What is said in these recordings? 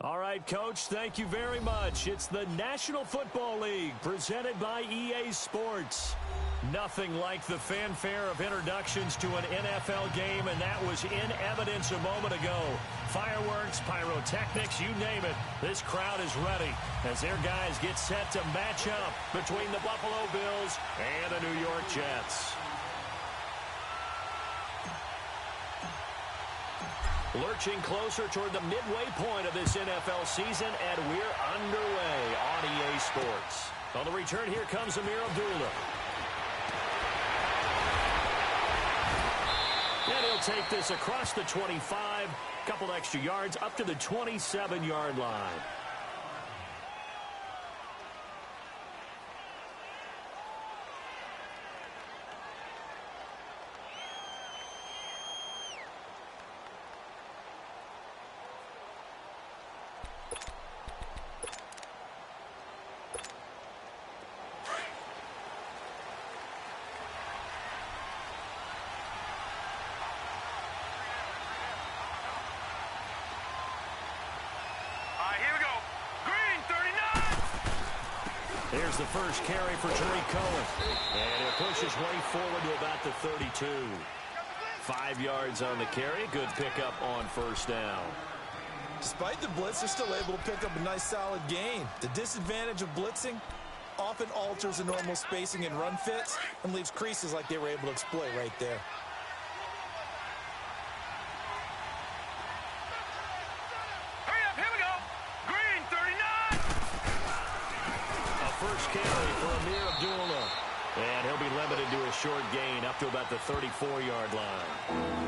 All right, Coach, thank you very much. It's the National Football League presented by EA Sports. Nothing like the fanfare of introductions to an NFL game, and that was in evidence a moment ago. Fireworks, pyrotechnics, you name it. This crowd is ready as their guys get set to match up between the Buffalo Bills and the New York Jets. Lurching closer toward the midway point of this NFL season, and we're underway on EA Sports. On the return, here comes Amir Abdullah. And he'll take this across the 25, couple extra yards up to the 27-yard line. Here's the first carry for Tariq Cohen. And it pushes way forward to about the 32. 5 yards on the carry. Good pickup on first down. Despite the blitz, they're still able to pick up a nice solid gain. The disadvantage of blitzing often alters the normal spacing and run fits and leaves creases like they were able to exploit right there. First carry for Amir Abdullah. And he'll be limited to a short gain up to about the 34-yard line.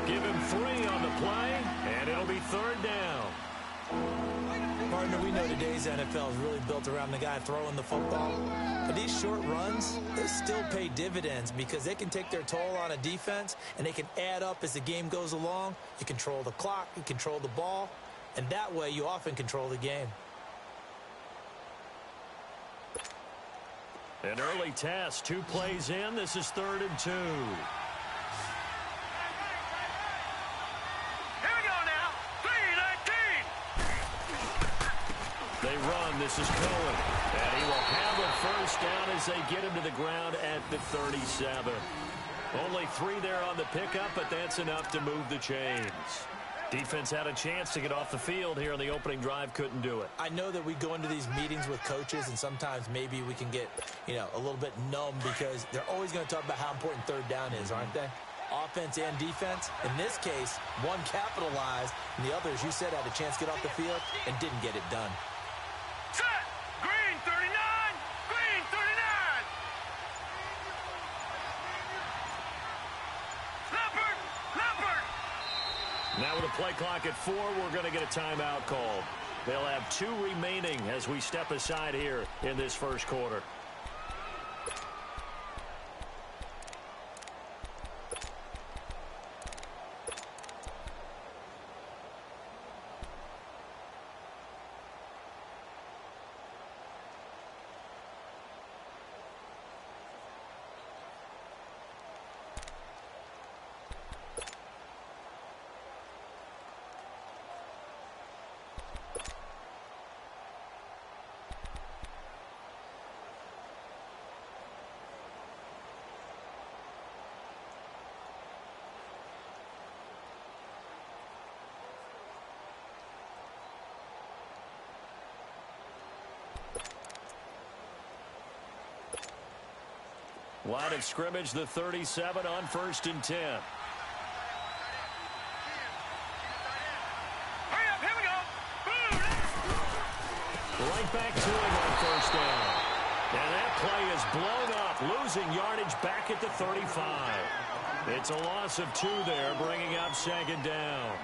Give him 3 on the play, and it'll be third down. Partner, we know today's NFL is really built around the guy throwing the football. But these short runs, they still pay dividends because they can take their toll on a defense, and they can add up as the game goes along. You control the clock, you control the ball, and that way you often control the game. An early test, 2 plays in. This is 3rd and 2. Here we go now. 3-19. They run. This is Cohen. And he will have a first down as they get him to the ground at the 37. Only 3 there on the pickup, but that's enough to move the chains. Defense had a chance to get off the field here on the opening drive, couldn't do it. I know that we go into these meetings with coaches, and sometimes maybe we can get, a little bit numb because they're always going to talk about how important third down is, aren't they? Offense and defense. In this case, one capitalized, and the other, as you said, had a chance to get off the field and didn't get it done. Set! Green 39! Green 39! Leopard! Now with a play clock at 4, we're going to get a timeout called. They'll have 2 remaining as we step aside here in this first quarter. Line of scrimmage, the 37 on 1st and 10. Hurry up, here we go. Right back to him on first down. And that play is blown up, losing yardage back at the 35. It's a loss of 2 there, bringing up 2nd down.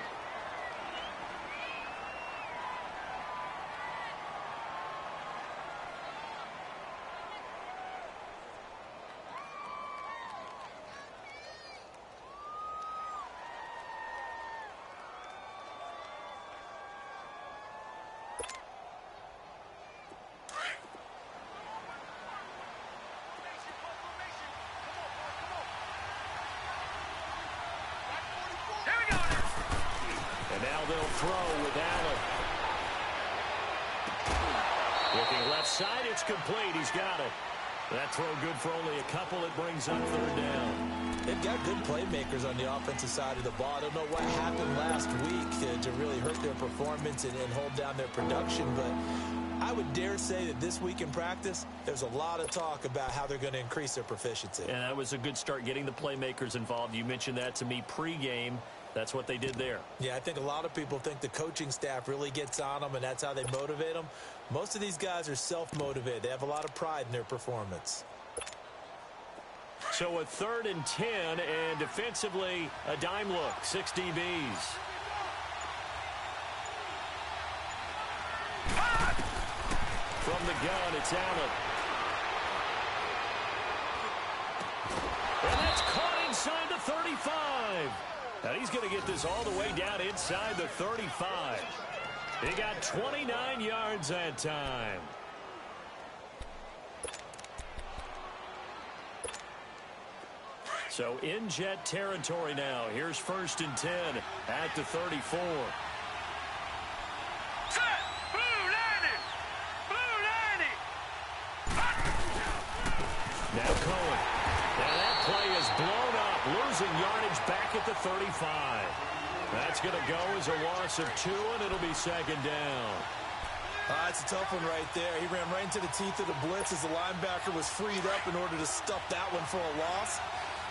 Here we go now. And now they'll throw with Allen. left side. It's complete. He's got it. That throw good for only a couple. It brings up third down. They've got good playmakers on the offensive side of the ball. I don't know what happened last week to really hurt their performance and hold down their production, but I would dare say that this week in practice, there's a lot of talk about how they're going to increase their proficiency. And that was a good start, getting the playmakers involved. You mentioned that to me pregame. That's what they did there. Yeah, I think a lot of people think the coaching staff really gets on them, and that's how they motivate them. Most of these guys are self-motivated. They have a lot of pride in their performance. So a 3rd and 10, and defensively, a dime look, 6 DBs. From the gun, it's Allen. And that's caught inside the 35. And he's going to get this all the way down inside the 35. He got 29 yards that time. So in Jet territory now. Here's 1st and 10 at the 34. Set. Blue 90. Blue 90. Now Cohen. And that play is blown up. Losing yardage back at the 35. That's going to go as a loss of 2, and it'll be 2nd down. It's a tough one right there. He ran right into the teeth of the blitz as the linebacker was freed up in order to stuff that one for a loss.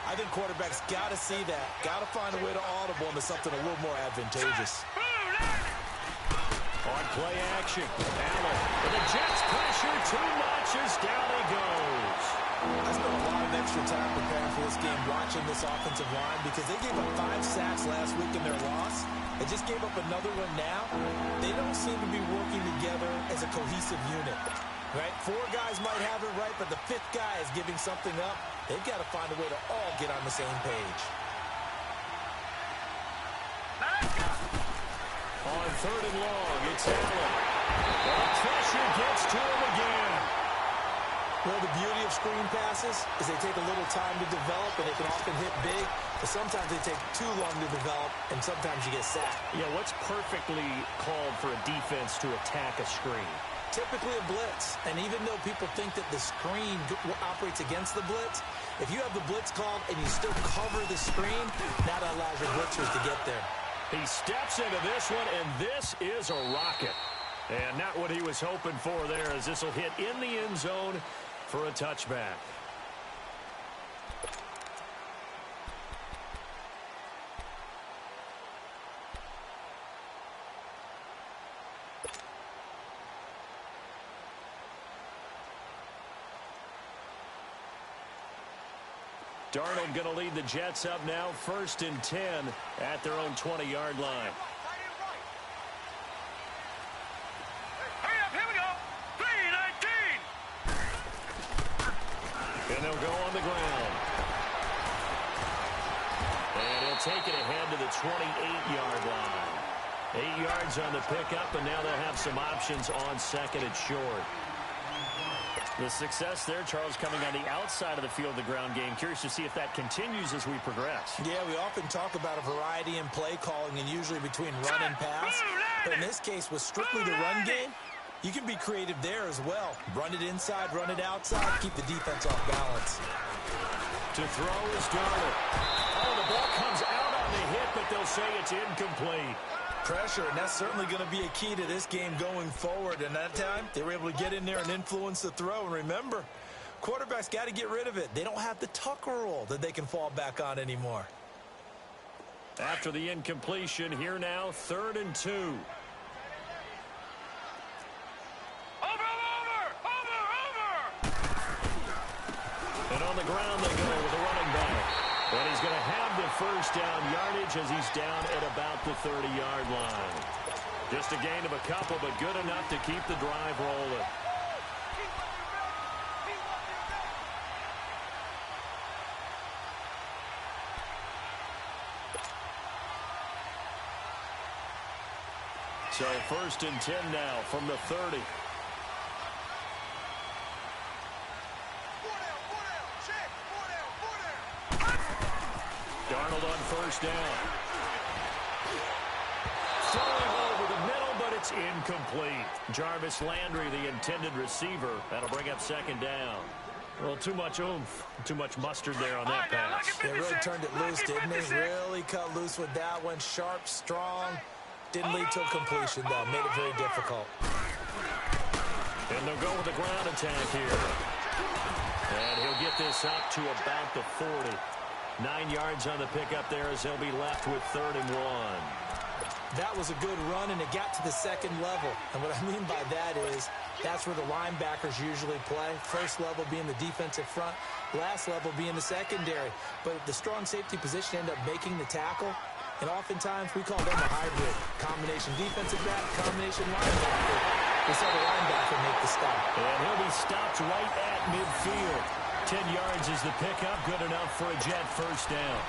I think quarterbacks got to see that. Got to find a way to audible into something a little more advantageous. On play action, Allen. And the Jets pressure too much as down he goes. I spent a lot of extra time preparing for this game watching this offensive line because they gave up 5 sacks last week in their loss. They just gave up another one now. They don't seem to be working together as a cohesive unit. Right? 4 guys might have it right, but the 5th guy is giving something up. They've got to find a way to all get on the same page. On 3rd and long, it's Allen. The pressure gets to him again. Well, the beauty of screen passes is they take a little time to develop, and they can often hit big, but sometimes they take too long to develop, and sometimes you get sacked. Yeah, what's perfectly called for a defense to attack a screen? Typically a blitz, and even though people think that the screen operates against the blitz, if you have the blitz called and you still cover the screen, that allows your blitzers to get there. He steps into this one, and this is a rocket. And not what he was hoping for there, as this will hit in the end zone for a touchback. Darnold going to lead the Jets up now, 1st and 10 at their own 20-yard line. Hurry up, here we go. 3-19. And they'll go on the ground. And he'll take it ahead to the 28-yard line. 8 yards on the pickup, and now they'll have some options on 2nd and short. The success there, Charles, coming on the outside of the field, the ground game. Curious to see if that continues as we progress. Yeah, we often talk about a variety in play calling and usually between run and pass. But in this case, with strictly the run game, you can be creative there as well. Run it inside, run it outside, keep the defense off balance. To throw is Darnold. Oh, the ball comes out on the hit, but they'll say it's incomplete. Pressure, and that's certainly going to be a key to this game going forward. And that time, they were able to get in there and influence the throw. And remember, quarterbacks got to get rid of it. They don't have the tuck rule that they can fall back on anymore. After the incompletion, here now, 3rd and 2. Over. And on the ground they go with the running back. And he's going to have the 1st down yardage as he's down at about the 30-yard line. Just a gain of a couple, but good enough to keep the drive rolling. So 1st and 10 now from the 30. Darnold on 1st down. Throwing over the middle, but It's incomplete. Jarvis Landry, the intended receiver. That'll bring up second down. Well, too much oomph, too much mustard there on that pass. They really turned it loose, didn't they? Really cut loose with that one. Sharp, strong. Didn't lead to a completion, though. Made it very difficult. And they'll go with the ground attack here. And he'll get this up to about the 40. 9 yards on the pickup there as he'll be left with 3rd and 1. That was a good run, and it got to the second level. And what I mean by that is that's where the linebackers usually play. First level being the defensive front, last level being the secondary. But the strong safety position ended up making the tackle, and oftentimes we call them a hybrid. Combination defensive back, combination linebacker. We saw the linebacker make the stop. And he'll be stopped right at midfield. 10 yards is the pickup, good enough for a Jet first down.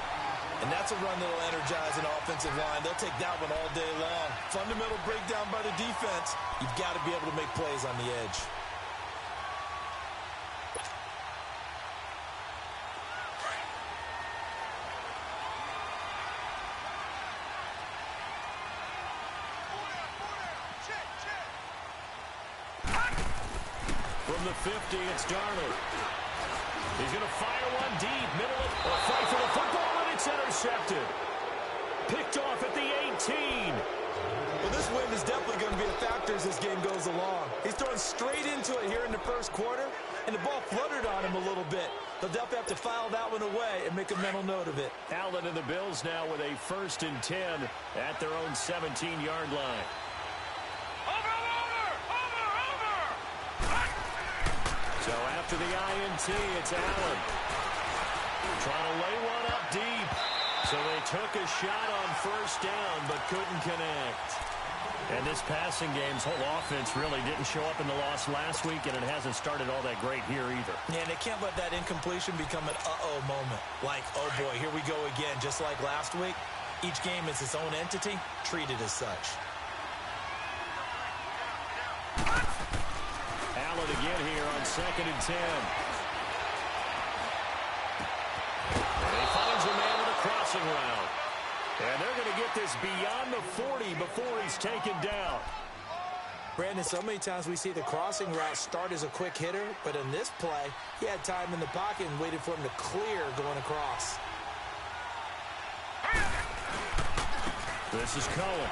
And that's a run that'll energize an offensive line. They'll take that one all day long. Fundamental breakdown by the defense. You've got to be able to make plays on the edge. From the 50, it's Darnold. He's going to fire one deep, middle of a fight for the football, and it's intercepted. Picked off at the 18. Well, this wind is definitely going to be a factor as this game goes along. He's throwing straight into it here in the first quarter, and the ball fluttered on him a little bit. They'll definitely have to file that one away and make a mental note of it. Allen and the Bills now with a 1st and 10 at their own 17-yard line. So after the INT, it's Allen. Trying to lay one up deep. So they took a shot on 1st down, but couldn't connect. And this passing game's whole offense really didn't show up in the loss last week, and it hasn't started all that great here either. Yeah, and they can't let that incompletion become an uh-oh moment. Like, oh boy, here we go again. Just like last week, each game is its own entity, treated as such. Allen again here on 2nd and 10. And he finds a man with a crossing route. And they're going to get this beyond the 40 before he's taken down. Brandon, so many times we see the crossing route start as a quick hitter, but in this play, he had time in the pocket and waited for him to clear going across. This is Cohen.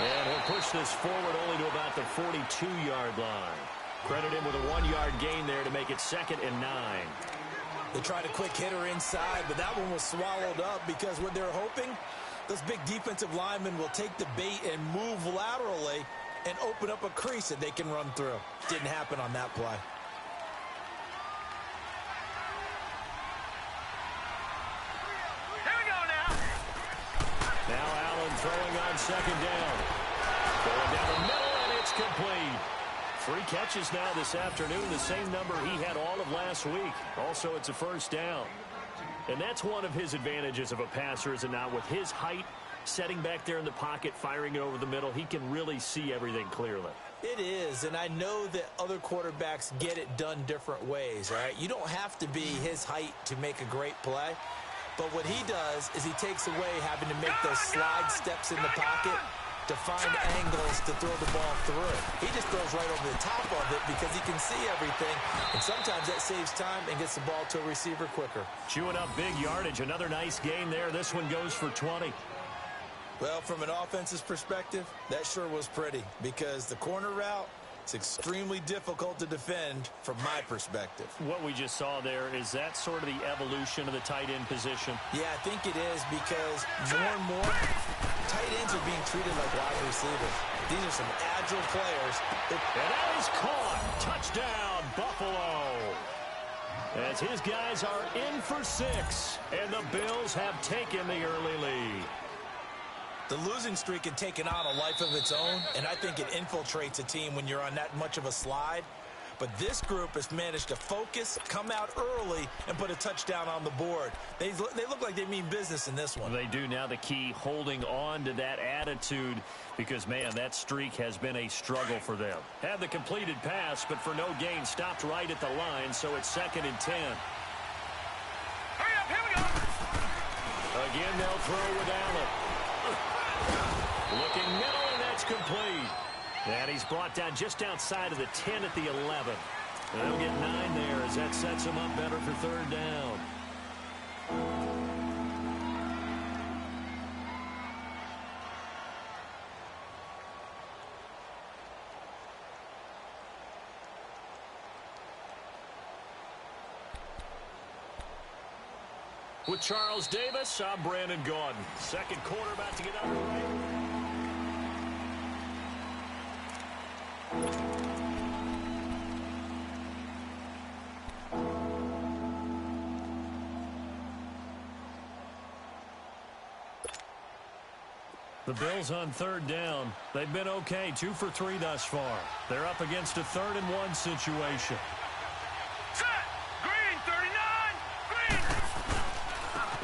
And he'll push this forward only to about the 42-yard line. Credit him with a 1-yard gain there to make it 2nd and 9. They tried a quick hitter inside, but that one was swallowed up because what they're hoping, those big defensive linemen will take the bait and move laterally and open up a crease that they can run through. Didn't happen on that play. Now Allen throwing on 2nd down. Going down the middle, and it's complete. 3 catches now this afternoon, the same number he had all of last week. Also, it's a 1st down. And that's one of his advantages of a passer, is it not? With his height, setting back there in the pocket, firing it over the middle, he can really see everything clearly. It is, and I know that other quarterbacks get it done different ways, all right? You don't have to be his height to make a great play. But what he does is he takes away having to make those slide steps in the pocket to find angles to throw the ball through. He just throws right over the top of it because he can see everything, and sometimes that saves time and gets the ball to a receiver quicker. Chewing up big yardage. Another nice gain there. This one goes for 20. Well, from an offense's perspective, that sure was pretty because the corner route, it's extremely difficult to defend from my perspective. What we just saw there, is that sort of the evolution of the tight end position? Yeah, I think it is because more and more tight ends are being treated like wide receivers. These are some agile players. And that is caught. Touchdown, Buffalo. As his guys are in for 6, and the Bills have taken the early lead. The losing streak had taken on a life of its own, and I think it infiltrates a team when you're on that much of a slide. But this group has managed to focus, come out early, and put a touchdown on the board. They look like they mean business in this one. They do. Now the key, holding on to that attitude, because, man, that streak has been a struggle for them. Had the completed pass, but for no gain, stopped right at the line, so it's 2nd and 10. Hurry up, here we go. Again, they'll throw with Allen. Looking middle, and that's complete. And he's brought down just outside of the 10 at the 11. And they'll get 9 there as that sets him up better for third down. With Charles Davis, I'm Brandon Gaudin. Second quarter about to get underway. The Bills on third down. They've been okay, 2 for 3 thus far. They're up against a 3rd-and-1 situation. Set. Green, 39. Green.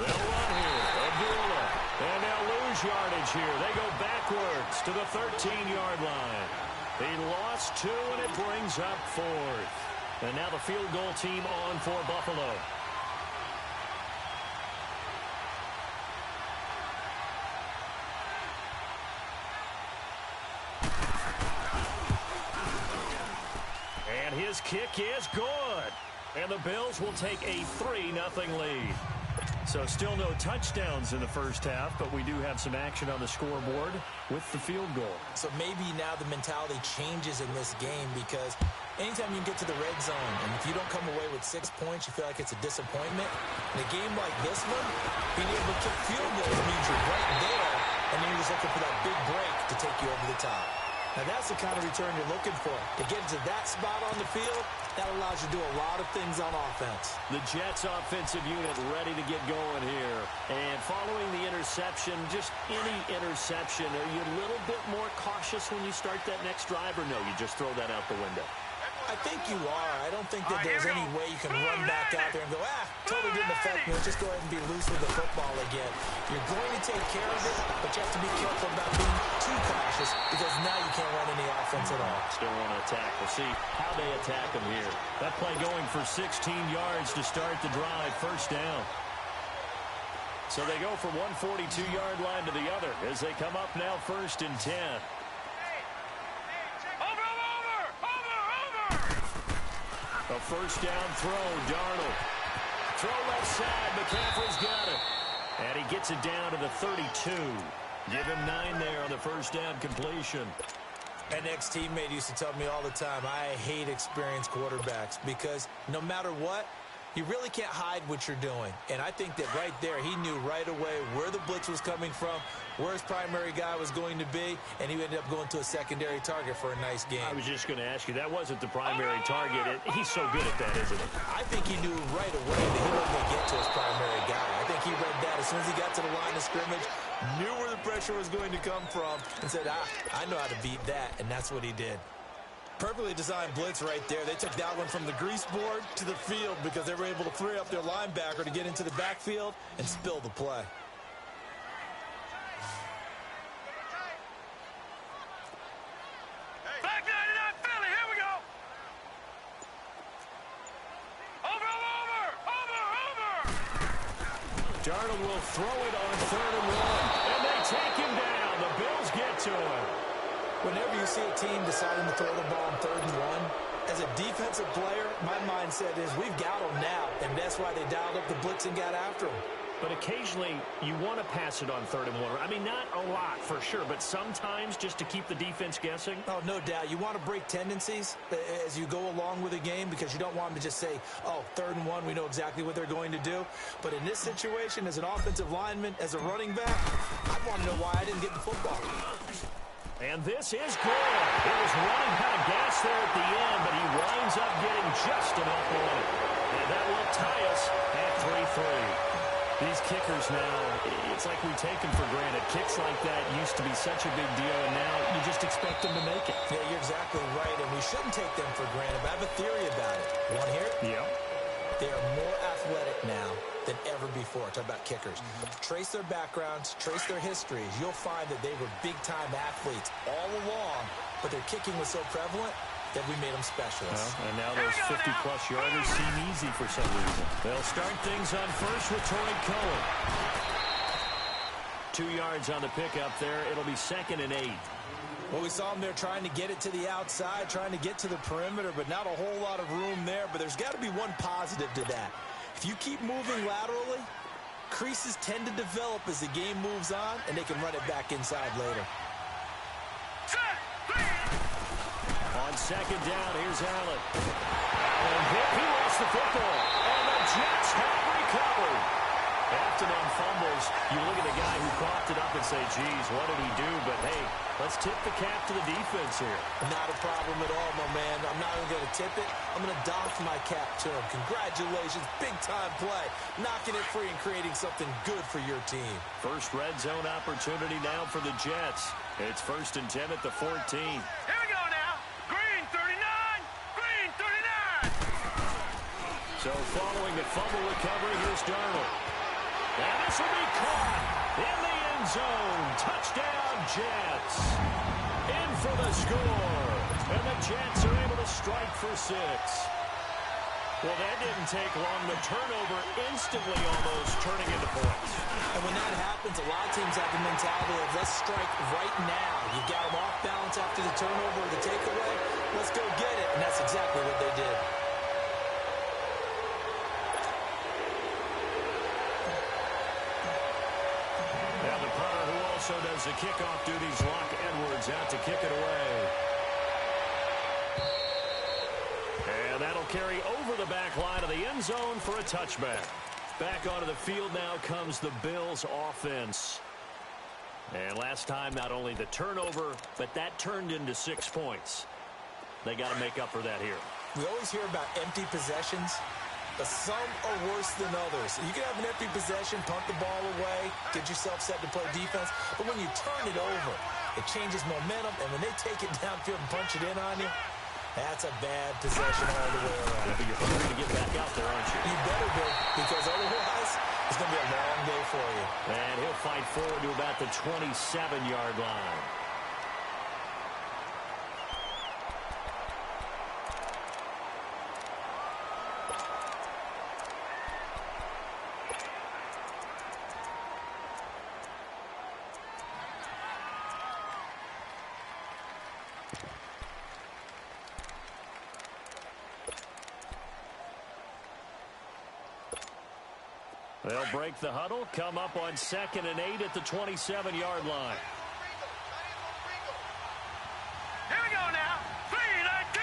They'll run here. Abdullah. And they'll lose yardage here. They go backwards to the 13-yard line. He lost 2, and it brings up 4th. And now the field goal team on for Buffalo. And his kick is good. And the Bills will take a 3-0 lead. So still no touchdowns in the first half, but we do have some action on the scoreboard with the field goal. So maybe now the mentality changes in this game because anytime you get to the red zone, and if you don't come away with 6 points, you feel like it's a disappointment. In a game like this one, being able to kick field goals means you're right there, and then you're just looking for that big break to take you over the top. Now, that's the kind of return you're looking for. To get into that spot on the field, that allows you to do a lot of things on offense. The Jets offensive unit ready to get going here. And following the interception, just any interception, are you a little bit more cautious when you start that next drive, or no, you just throw that out the window? I think you are. I don't think that there's any way you can run back out there and go, totally didn't affect me. Let's just go ahead and be loose with the football again. You're going to take care of it, but you have to be careful about being too cautious because now you can't run any offense at all. Still want to attack. We'll see how they attack them here. That play going for 16 yards to start the drive. First down. So they go from one 42-yard line to the other as they come up now 1st and 10. A first down throw, Darnold. Throw left side, McCaffrey's got it. And he gets it down to the 32. Give him 9 there on the first down completion. An ex-teammate used to tell me all the time, I hate experienced quarterbacks because no matter what, you really can't hide what you're doing. And I think that right there, he knew right away where the blitz was coming from, where his primary guy was going to be, and he ended up going to a secondary target for a nice game. I was just going to ask you, that wasn't the primary target. He's so good at that, isn't he? I think he knew right away that he wasn't going to get to his primary guy. I think he read that as soon as he got to the line of scrimmage, knew where the pressure was going to come from, and said, I know how to beat that, and that's what he did. Perfectly designed blitz right there. They took that one from the grease board to the field because they were able to free up their linebacker to get into the backfield and spill the play. Back 99 Philly, here we go. Over. Darnold will throw it on 3rd and 1. And they take him down. The Bills get to him. Whenever you see a team deciding to throw the ball on 3rd and 1, as a defensive player, my mindset is we've got them now, and that's why they dialed up the blitz and got after them. But occasionally, you want to pass it on 3rd and 1. I mean, not a lot, for sure, but sometimes just to keep the defense guessing. Oh, no doubt. You want to break tendencies as you go along with a game because you don't want them to just say, 3rd and 1, we know exactly what they're going to do. But in this situation, as an offensive lineman, as a running back, I want to know why I didn't get the football. And this is good. It was running out of gas there at the end, but he winds up getting just enough on it. And that will tie us at 3-3. These kickers now, it's like we take them for granted. Kicks like that used to be such a big deal, and now you just expect them to make it. Yeah, you're exactly right, and we shouldn't take them for granted. But I have a theory about it. You want to hear it? Yeah. They are more athletic now than ever before. Talk about kickers. Trace their backgrounds, trace their histories. You'll find that they were big-time athletes all along, but their kicking was so prevalent that we made them specialists. Well, and now those 50-plus yarders seem easy for some reason. They'll start things on first with Torrey Cohen. 2 yards on the pickup there. It'll be 2nd and 8. Well, we saw him there trying to get it to the outside, trying to get to the perimeter, but not a whole lot of room there. But there's got to be one positive to that. If you keep moving laterally, creases tend to develop as the game moves on, and they can run it back inside later. On 2nd down, here's Allen. And he lost the football, and the Jets have recovered. Often on fumbles, you look at the guy who coughed it up and say, geez, what did he do? But, hey, let's tip the cap to the defense here. Not a problem at all, my man. I'm not even going to tip it. I'm going to doff my cap to him. Congratulations, big-time play. Knocking it free and creating something good for your team. First red zone opportunity now for the Jets. It's 1st and 10 at the 14. Here we go now. Green 39. Green 39. So following the fumble recovery, here's Darnold. And this will be caught in the end zone. Touchdown, Jets. In for the score. And the Jets are able to strike for 6. Well, that didn't take long. The turnover instantly almost turning into points. And when that happens, a lot of teams have the mentality of let's strike right now. You got them off balance after the turnover or the takeaway. Let's go get it. And that's exactly what they did. Also does the kickoff duties. Lock Edwards out to kick it away. And that'll carry over the back line of the end zone for a touchback. Back onto the field now comes the Bills offense. And last time, not only the turnover, but that turned into 6 points. They got to make up for that here. We always hear about empty possessions, but some are worse than others. You can have an empty possession, punt the ball away, get yourself set to play defense, but when you turn it over, it changes momentum, and when they take it downfield and punch it in on you, that's a bad possession all the way around. Yeah, but you're hungry to get back out there, aren't you? You better be, because otherwise, it's going to be a long day for you. And he'll fight forward to about the 27-yard line. They'll break the huddle, come up on 2nd and 8 at the 27-yard line. Here we go now. 3-19.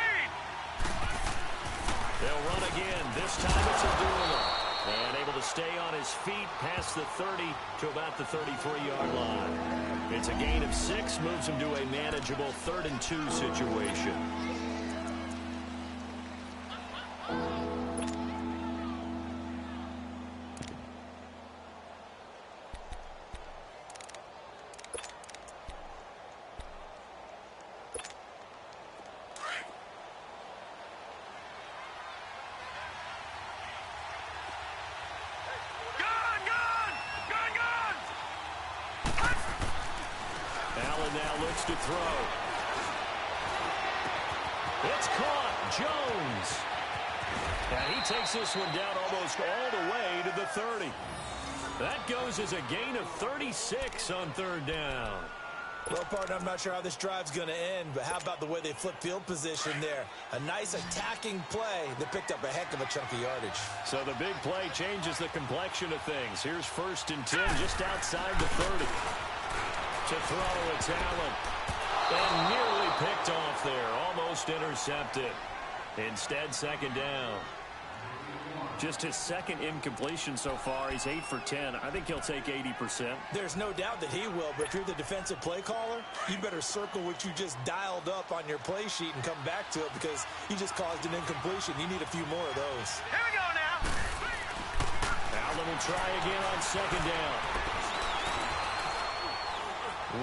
They'll run again. This time it's Abdullah. And able to stay on his feet past the 30 to about the 33-yard line. It's a gain of 6, moves him to a manageable 3rd and 2 situation. To throw. It's caught. Jones. And he takes this one down almost all the way to the 30. That goes as a gain of 36 on 3rd down. Well, partner, I'm not sure how this drive's going to end, but how about the way they flip field position there? A nice attacking play that picked up a heck of a chunk of yardage. So the big play changes the complexion of things. Here's 1st and 10 just outside the 30. To throw, it's Allen. And nearly picked off there. Almost intercepted. Instead, 2nd down. Just his 2nd incompletion so far. He's 8 for 10. I think he'll take 80%. There's no doubt that he will, but if you're the defensive play caller, you better circle what you just dialed up on your play sheet and come back to it because you just caused an incompletion. You need a few more of those. Here we go now. Allen will try again on 2nd down.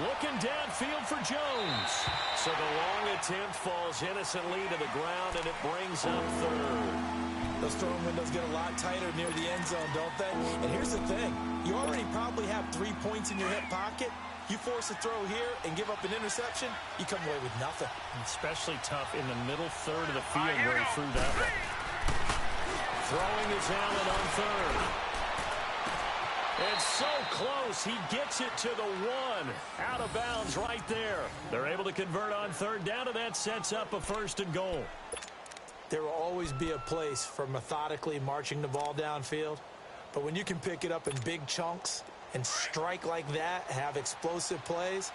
Looking downfield for Jones. So the long attempt falls innocently to the ground, and it brings up 3rd. Those throwing windows get a lot tighter near the end zone, don't they? And here's the thing. You already probably have 3 points in your hip pocket. You force a throw here and give up an interception, you come away with nothing. Especially tough in the middle 3rd of the field where he threw that one. Throwing is Allen on 3rd. It's so close. He gets it to the 1. Out of bounds right there. They're able to convert on third down, and that sets up a 1st and goal. There will always be a place for methodically marching the ball downfield. But when you can pick it up in big chunks and strike like that, have explosive plays,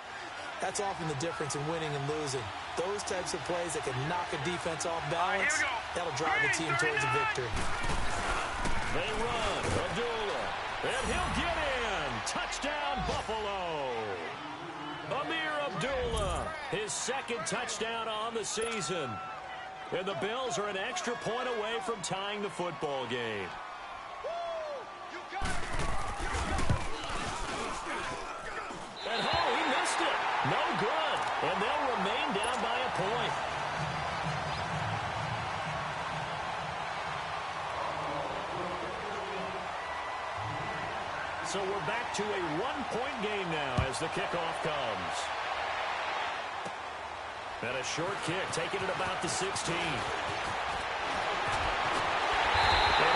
that's often the difference in winning and losing. Those types of plays that can knock a defense off balance, that'll drive the team towards a victory. They run. Abdullah. And he'll get in. Touchdown, Buffalo. Amir Abdullah, his 2nd touchdown on the season. And the Bills are an extra point away from tying the football game. And he missed it. No good. And they'll remain down by a point. So we're back to a 1-point game now as the kickoff comes. And a short kick, taking it about the 16. And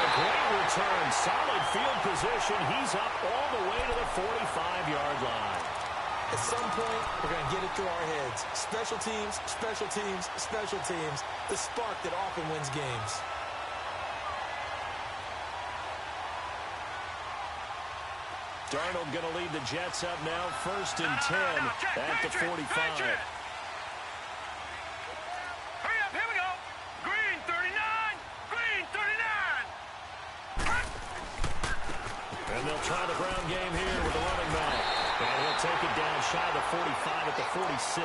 a great return, solid field position. He's up all the way to the 45-yard line. At some point, we're going to get it through our heads. Special teams, special teams, special teams. The spark that often wins games. Darnold going to lead the Jets up now, 1st and 10 at the 45. Hurry up, here we go. Green 39, green 39. And they'll try the ground game here with the running back. And he'll take it down shy of the 45 at the 46.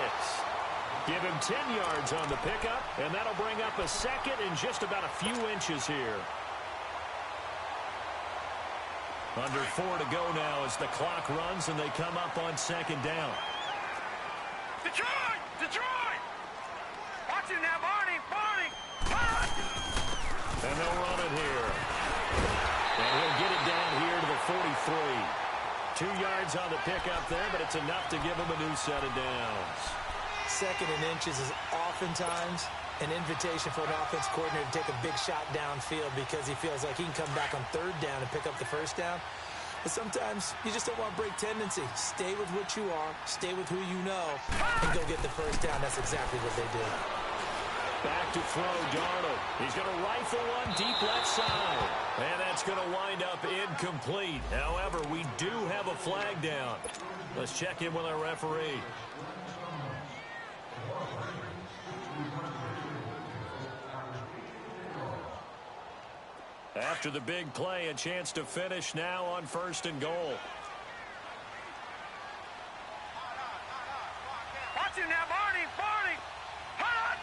Give him 10 yards on the pickup, and that'll bring up a 2nd and just about a few inches here. Under 4 to go now as the clock runs and they come up on 2nd down. Detroit! Detroit! Watch it now, Barney! Barney! Hot! And they'll run it here. And he'll get it down here to the 43. 2 yards on the pickup there, but it's enough to give him a new set of downs. 2nd and inches is oftentimes an invitation for an offense coordinator to take a big shot downfield because he feels like he can come back on 3rd down and pick up the 1st down. But sometimes you just don't want to break tendency. Stay with what you are, stay with who you know, and go get the 1st down. That's exactly what they did. Back to throw, Darnold. He's going to rifle one deep left side. And that's going to wind up incomplete. However, we do have a flag down. Let's check in with our referee. After the big play, a chance to finish now on 1st and goal. Watch it now, Barney! Barney! Hot!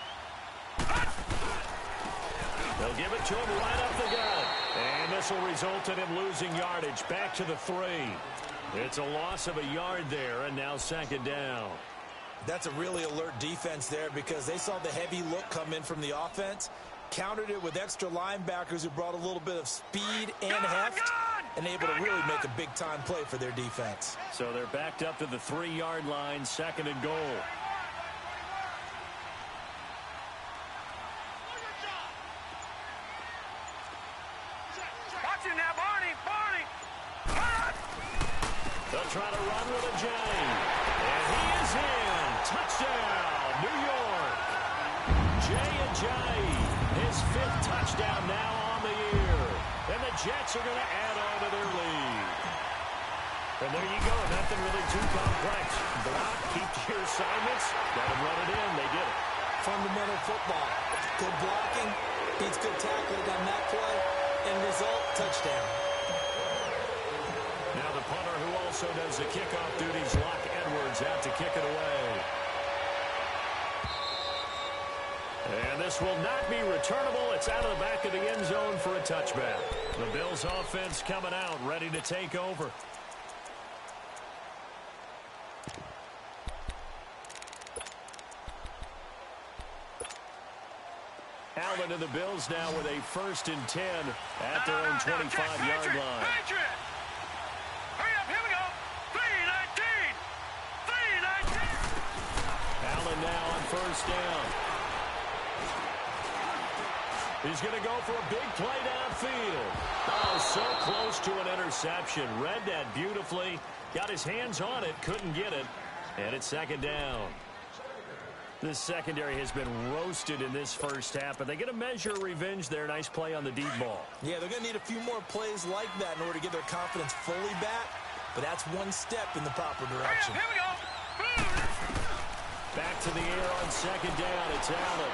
They'll give it to him right up the gut. And this will result in him losing yardage. Back to the 3. It's a loss of a yard there, and now 2nd down. That's a really alert defense there because they saw the heavy look come in from the offense, countered it with extra linebackers who brought a little bit of speed and heft, and able to really make a big-time play for their defense. So they're backed up to the 3-yard line, 2nd and goal. Watch it now, Barney! Barney! Hot! They'll try to run with a J. And he is in. Touchdown, New York. J. His 5th touchdown now on the year. And the Jets are going to add on to their lead. And there you go. Nothing really too complex. Block, keep to your assignments. Let them run it in. They did it. Fundamental football. Good blocking, beats good tackling on that play, and result, touchdown. Now the punter who also does the kickoff duties, Locke Edwards, out to kick it away. And this will not be returnable. It's out of the back of the end zone for a touchback. The Bills offense coming out, ready to take over. Allen and the Bills now with a 1st and 10 at their own 25-yard line. Hurry up, here we go. 3-19. 3-19. Allen now on 1st down. He's going to go for a big play downfield. Oh, so close to an interception. Read that beautifully. Got his hands on it, couldn't get it. And it's second down. This secondary has been roasted in this first half, but they get a measure of revenge there. Nice play on the deep ball. Yeah, they're going to need a few more plays like that in order to get their confidence fully back, but that's one step in the proper direction. Here we go. Back to the air on second down. It's Allen.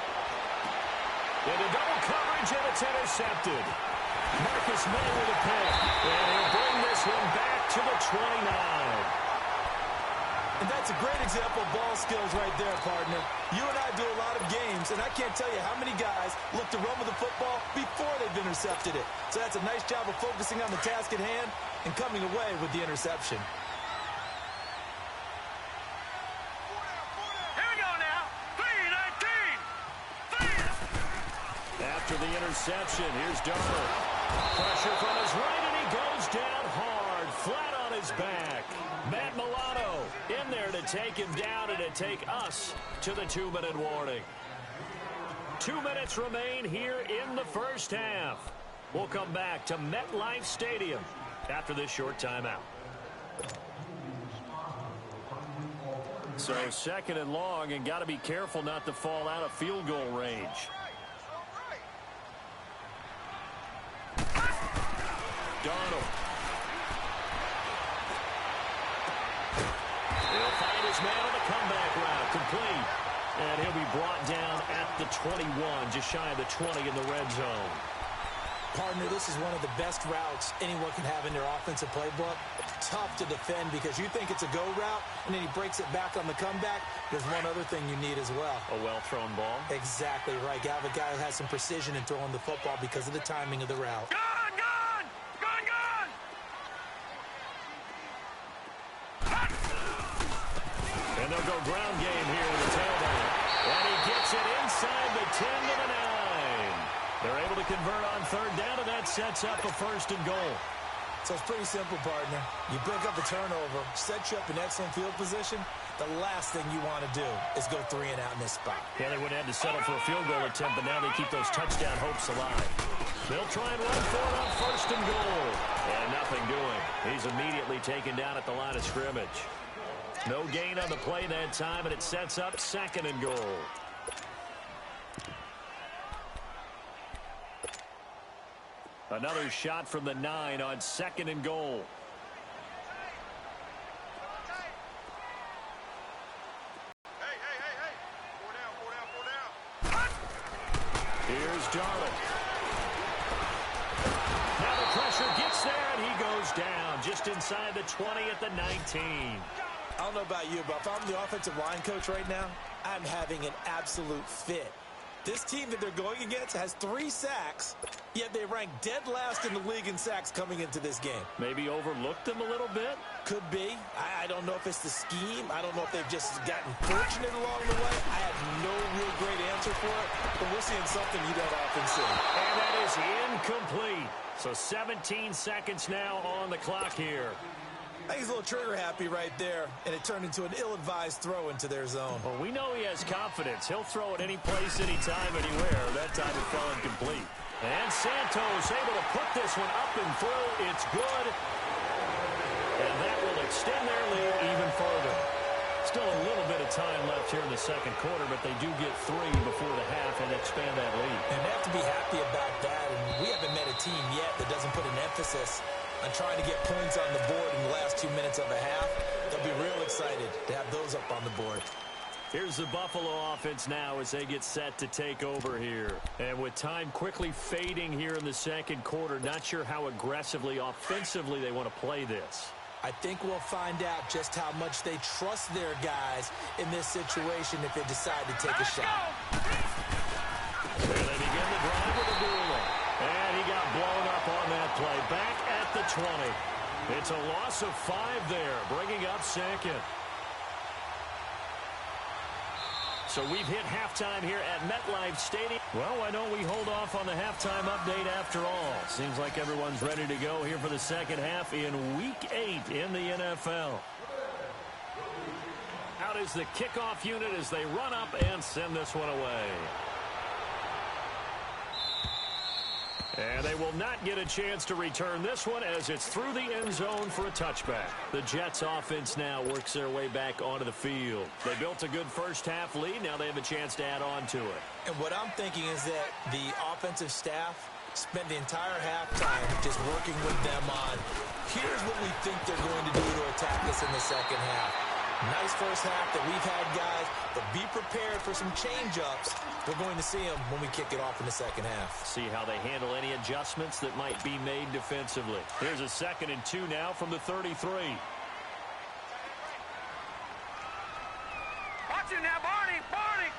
Into double coverage, and it's intercepted. Marcus May with a pick, and he'll bring this one back to the 29. And that's a great example of ball skills right there, partner. You and I do a lot of games, and I can't tell you how many guys look to run with the football before they've intercepted it. So that's a nice job of focusing on the task at hand and coming away with the interception. Here we go now. 3-19. After the interception, here's Darnold. Pressure from his right, and he goes down hard, flat on his back. Matt Milano in there to take him down and to take us to the 2-minute warning. 2 minutes remain here in the first half. We'll come back to MetLife Stadium after this short timeout. So second and long, and got to be careful not to fall out of field goal range. Darnold. He'll find his man on the comeback route, complete. And he'll be brought down at the 21, just shy of the 20 in the red zone. Partner, this is one of the best routes anyone can have in their offensive playbook. Tough to defend because you think it's a go route, and then he breaks it back on the comeback. There's one other thing you need as well. A well-thrown ball. Exactly right. You have a guy who has some precision in throwing the football because of the timing of the route. Gone, gone, gone, gone. And they'll go ground game here with the tailback. And he gets it inside the 10 to the 9. They're able to convert on third down, and that sets up a first and goal. So it's pretty simple, partner. You break up a turnover, set you up in excellent field position. The last thing you want to do is go 3 and out in this spot. Yeah, they would have had to settle for a field goal attempt, but now they keep those touchdown hopes alive. They'll try and run for it on first and goal. And nothing doing. He's immediately taken down at the line of scrimmage. No gain on the play that time, and it sets up second and goal. Another shot from the 9 on second and goal. Hey. 4 down. Here's Darnold. Now the pressure gets there, and he goes down just inside the 20 at the 19. I don't know about you, but if I'm the offensive line coach right now, I'm having an absolute fit. This team that they're going against has 3 sacks, yet they rank dead last in the league in sacks coming into this game. Maybe overlooked them a little bit? Could be. I don't know if it's the scheme. I don't know if they've just gotten fortunate along the way. I have no real great answer for it, but we're seeing something you don't often see. And that is incomplete. So 17 seconds now on the clock here. I think he's a little trigger happy right there, and it turned into an ill-advised throw into their zone. Well, we know he has confidence. He'll throw it any place, anytime, anywhere. That time it fell incomplete. And Santos able to put this one up and through. It's good. And that will extend their lead even further. Still a little bit of time left here in the second quarter, but they do get 3 before the half and expand that lead. And they have to be happy about that. And we haven't met a team yet that doesn't put an emphasis on trying to get points on the board in the last 2 minutes of a half. They'll be real excited to have those up on the board. Here's the Buffalo offense now as they get set to take over here. And with time quickly fading here in the second quarter, not sure how aggressively, offensively they want to play this. I think we'll find out just how much they trust their guys in this situation if they decide to take a shot. And they begin the drive with a duel. And he got blown up on that play. Back at the 20. It's a loss of 5 there, bringing up second. So we've hit halftime here at MetLife Stadium. Well, why don't we hold off on the halftime update after all? Seems like everyone's ready to go here for the second half in Week 8 in the NFL. Out is the kickoff unit as they run up and send this one away. And they will not get a chance to return this one as it's through the end zone for a touchback. The Jets offense now works their way back onto the field. They built a good first half lead. Now they have a chance to add on to it. And what I'm thinking is that the offensive staff spent the entire halftime just working with them on, here's what we think they're going to do to attack us in the second half. Nice first half that we've had, guys, but be prepared for some change-ups. We're going to see them when we kick it off in the second half. See how they handle any adjustments that might be made defensively. Here's a 2nd and 2 now from the 33. Watch it now, Barney, Barney.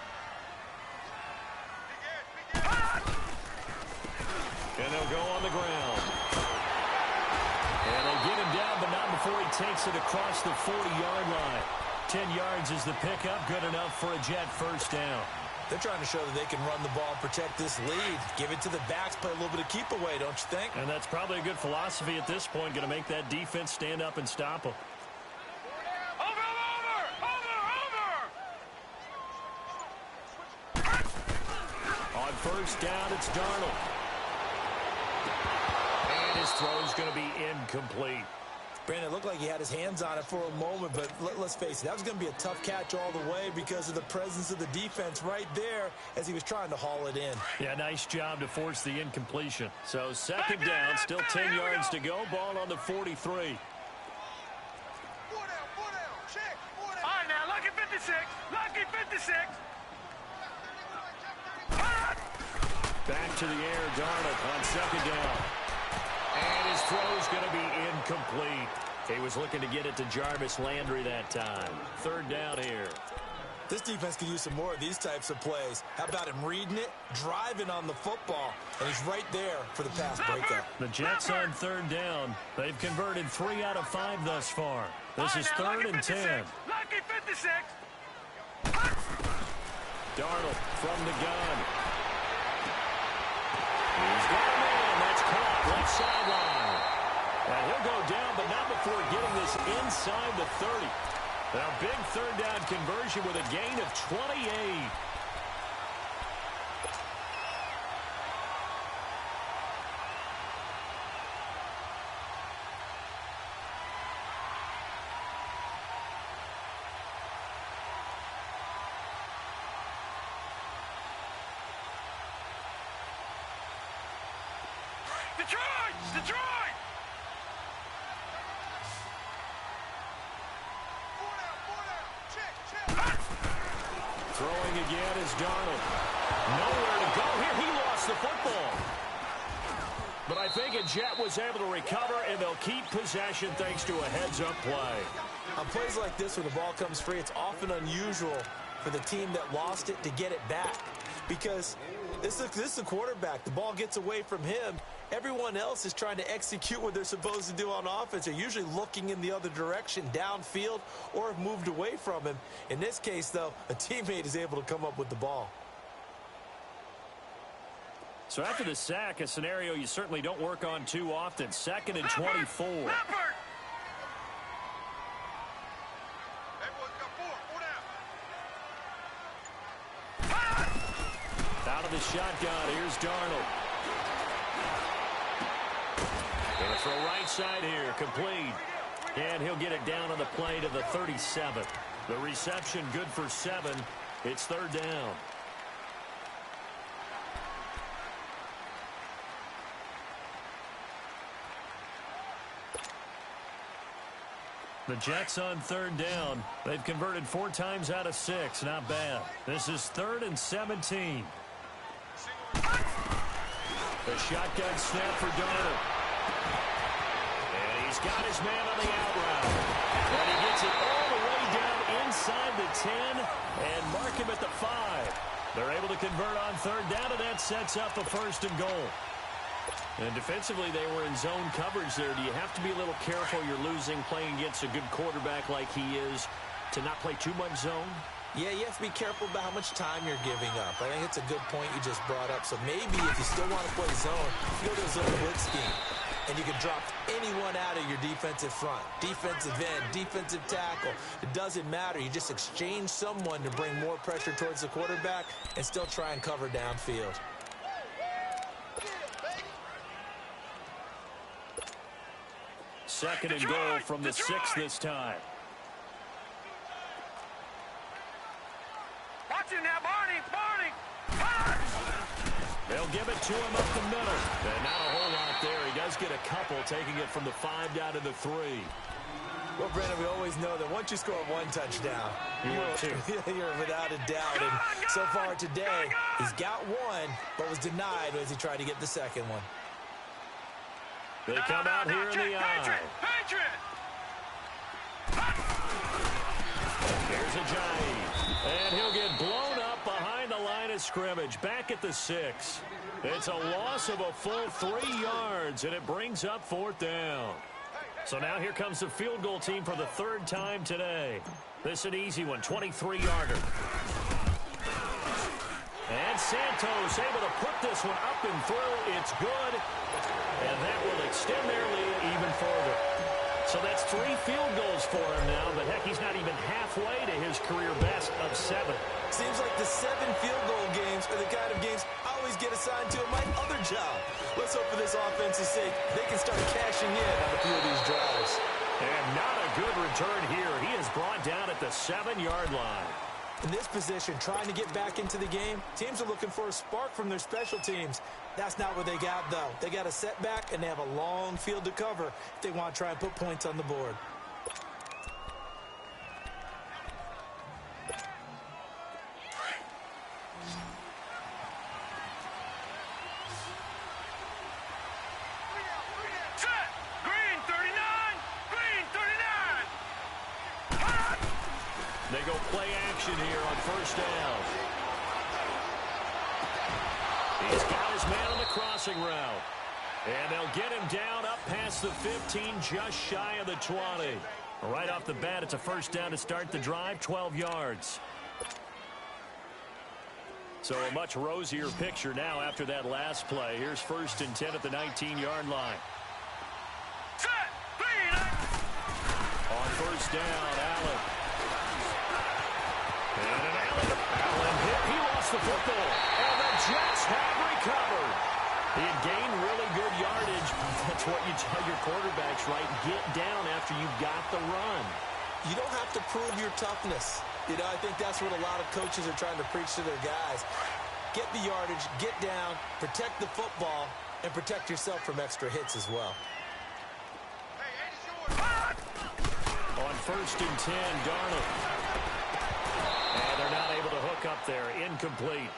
And they'll go on the ground. And they get him down, but not before he takes it across the 40-yard line. 10 yards is the pickup, good enough for a Jet first down. They're trying to show that they can run the ball and protect this lead. Give it to the backs, play a little bit of keep away, don't you think? And that's probably a good philosophy at this point, going to make that defense stand up and stop them. On first down, it's Darnold. And his throw's going to be incomplete. Brandon, it looked like he had his hands on it for a moment, but let's face it, that was going to be a tough catch all the way because of the presence of the defense right there as he was trying to haul it in. Yeah, nice job to force the incompletion. So 2nd down, still 10 yards to go. Ball on the 43. Check. All right, now, lucky 56. Lucky 56. Back to the air, Darnold on 2nd down. And his throw's going to be incomplete. He was looking to get it to Jarvis Landry that time. 3rd down here. This defense could use some more of these types of plays. How about him reading it, driving on the football, and he's right there for the pass breakup. The Jets on 3rd down. They've converted 3 out of 5 thus far. This is 3rd and 10. Lucky 56. Darnold from the gun. He's got a man. That's caught left sideline. And he'll go down, but not before getting this inside the 30. Now, big 3rd down conversion with a gain of 28. Detroit! Throwing again is Darnold. Nowhere to go here. He lost the football. But I think a Jet was able to recover, and they'll keep possession thanks to a heads-up play. On plays like this, when the ball comes free, it's often unusual for the team that lost it to get it back. Because this is a quarterback. The ball gets away from him. Everyone else is trying to execute what they're supposed to do on offense. They're usually looking in the other direction, downfield, or have moved away from him. In this case, though, a teammate is able to come up with the ball. So after the sack, a scenario you certainly don't work on too often. 2nd and 24. Out of the shotgun, here's Darnold. Going to throw right side here, complete. And he'll get it down on the play to the 37. The reception good for 7. It's 3rd down. The Jets on 3rd down. They've converted 4 times out of 6. Not bad. This is 3rd and 17. The shotgun snap for Darnold. And he's got his man on the out route. And he gets it all the way down inside the 10 and mark him at the 5. They're able to convert on 3rd down, and that sets up a 1st and goal. And defensively, they were in zone coverage there. Do you have to be a little careful? You're losing playing against a good quarterback like he is to not play too much zone? Yeah, you have to be careful about how much time you're giving up. I think it's a good point you just brought up. So maybe if you still want to play zone, you go to a zone blitz scheme. And you can drop anyone out of your defensive front. Defensive end, defensive tackle. It doesn't matter. You just exchange someone to bring more pressure towards the quarterback and still try and cover downfield. second and goal from the 6 this time. Watch him now, Barney. They'll give it to him up the middle. And not a whole lot there. He does get a couple, taking it from the 5 down to the 3. Well, Brandon, we always know that once you score one touchdown, you're without a doubt. And so far today, he's got one, but was denied as he tried to get the second one. They come out here in the eye. Here's Ajayi. And he'll get blown up behind the line of scrimmage, back at the 6. It's a loss of a full 3 yards, and it brings up 4th down. So now here comes the field goal team for the 3rd time today. This is an easy one, 23-yarder. And Santos able to put this one up and through. It's good. And that will extend their lead even further. So that's 3 field goals for him now, but heck, he's not even halfway to his career best of 7. Seems like the 7 field goal games are the kind of games I always get assigned to in my other job. Let's hope for this offense's sake they can start cashing in on a few of these drives. And not a good return here. He is brought down at the 7-yard line. In this position, trying to get back into the game, teams are looking for a spark from their special teams. That's not what they got, though. They got a setback, and they have a long field to cover if they want to try and put points on the board. They go play action here on 1st down. He's got his man on the crossing route. And they'll get him down up past the 15, just shy of the 20. Right off the bat, it's a 1st down to start the drive, 12 yards. So a much rosier picture now after that last play. Here's 1st and 10 at the 19-yard line. On 1st down, Allen. And an Allen hit. He lost the football. And the Jets have recovered. He had gained really good yardage. That's what you tell your quarterbacks, right? Get down after you've got the run. You don't have to prove your toughness. You know, I think that's what a lot of coaches are trying to preach to their guys. Get the yardage, get down, protect the football, and protect yourself from extra hits as well. On 1st and 10, Darnold. And they're not able to hook up there. Incomplete.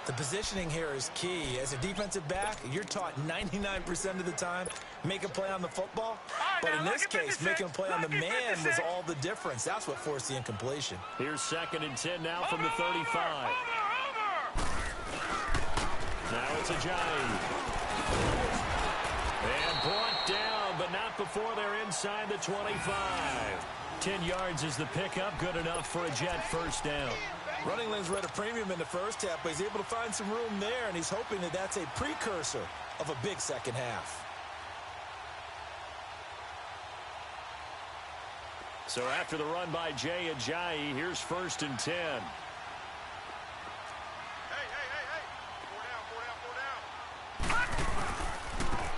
The positioning here is key. As a defensive back, you're taught 99% of the time, make a play on the football. But in this case, making a play on the man was all the difference. That's what forced the incompletion. Here's 2nd and 10 now from the 35. Now it's Ajayi. And brought down, but not before they're inside the 25. 10 yards is the pickup. Good enough for a Jet 1st down. Running lanes were at a premium in the first half, but he's able to find some room there, and he's hoping that that's a precursor of a big second half. So after the run by Jay Ajayi, here's 1st and 10.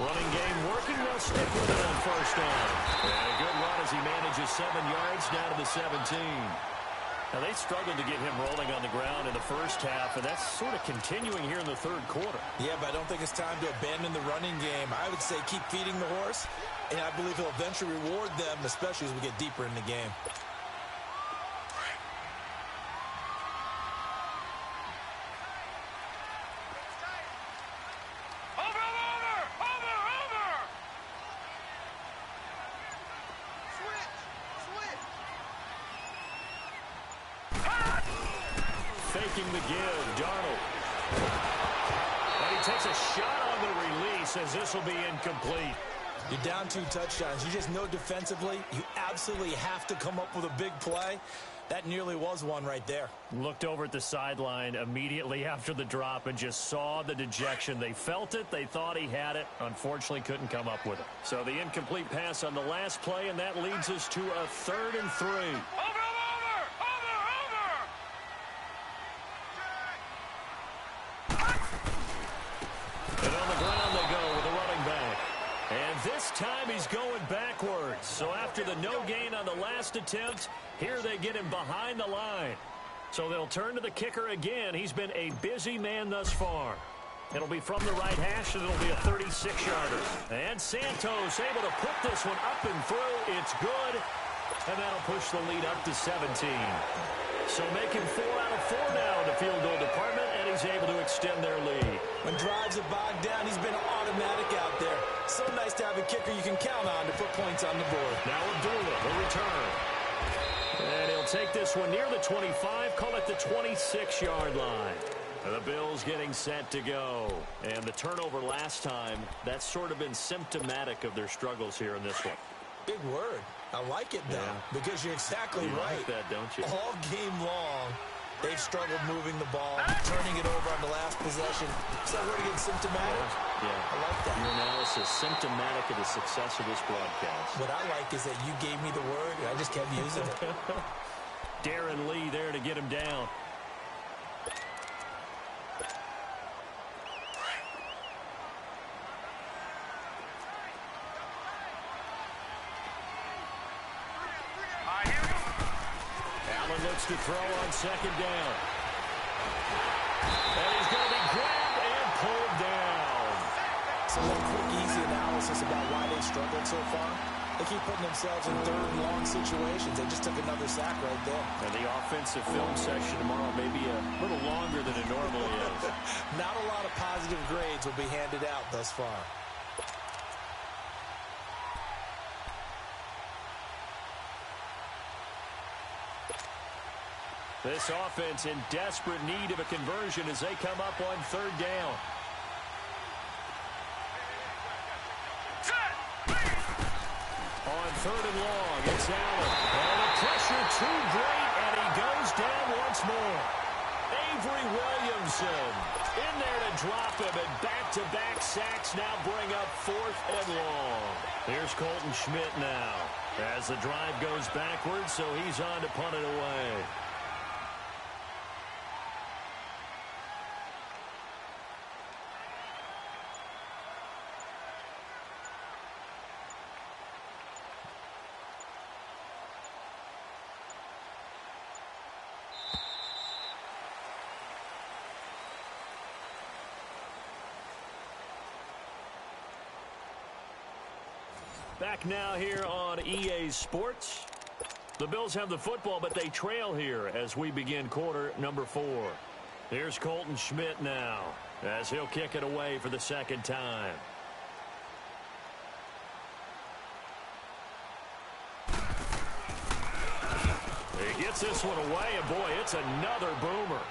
Running game working. They'll stick with it on 1st down. And a good run as he manages 7 yards down to the 17. Now, they struggled to get him rolling on the ground in the first half, and that's sort of continuing here in the 3rd quarter. Yeah, but I don't think it's time to abandon the running game. I would say keep feeding the horse, and I believe he'll eventually reward them, especially as we get deeper in the game. Faking the give, Darnold. And he takes a shot on the release as this will be incomplete. You're down 2 touchdowns. You just know defensively you absolutely have to come up with a big play. That nearly was one right there. Looked over at the sideline immediately after the drop and just saw the dejection. They felt it. They thought he had it. Unfortunately, couldn't come up with it. So the incomplete pass on the last play, and that leads us to a 3rd and 3. This time he's going backwards. So after the no gain on the last attempt, here they get him behind the line. So they'll turn to the kicker again. He's been a busy man thus far. It'll be from the right hash, and it'll be a 36-yarder. And Santos able to put this one up and through. It's good, and that'll push the lead up to 17. So making 4 out of 4 now in the field goal department, and he's able to extend their lead. When drives are bogged down, he's been automatic out there. So nice to have a kicker you can count on to put points on the board. Now Abdullah will return. And he'll take this one near the 25, call it the 26-yard line. The Bills getting set to go. And the turnover last time, that's sort of been symptomatic of their struggles here in this one. Big word. I like it, though, because you're exactly right. Like that, don't you? All game long, they've struggled moving the ball, turning it over on the last possession. Is that word again, symptomatic? Yeah. I like that. Your analysis, symptomatic of the success of this broadcast. What I like is that you gave me the word, and I just kept using it. Darren Lee there to get him down. Looks to throw on second down. And he's going to be grabbed and pulled down. Some quick, easy analysis about why they struggled so far. They keep putting themselves in third and long situations. They just took another sack right there. And the offensive film session tomorrow may be a little longer than it normally is. Not a lot of positive grades will be handed out thus far. This offense in desperate need of a conversion as they come up on third down. On third and long, it's Allen. And the pressure too great, and he goes down once more. Avery Williamson in there to drop him, and back-to-back sacks now bring up fourth and long. Here's Colton Schmidt now as the drive goes backwards, so he's on to punt it away. Back now here on EA Sports. The Bills have the football, but they trail here as we begin quarter number 4. Here's Colton Schmidt now as he'll kick it away for the second time. He gets this one away, and boy, it's another boomer.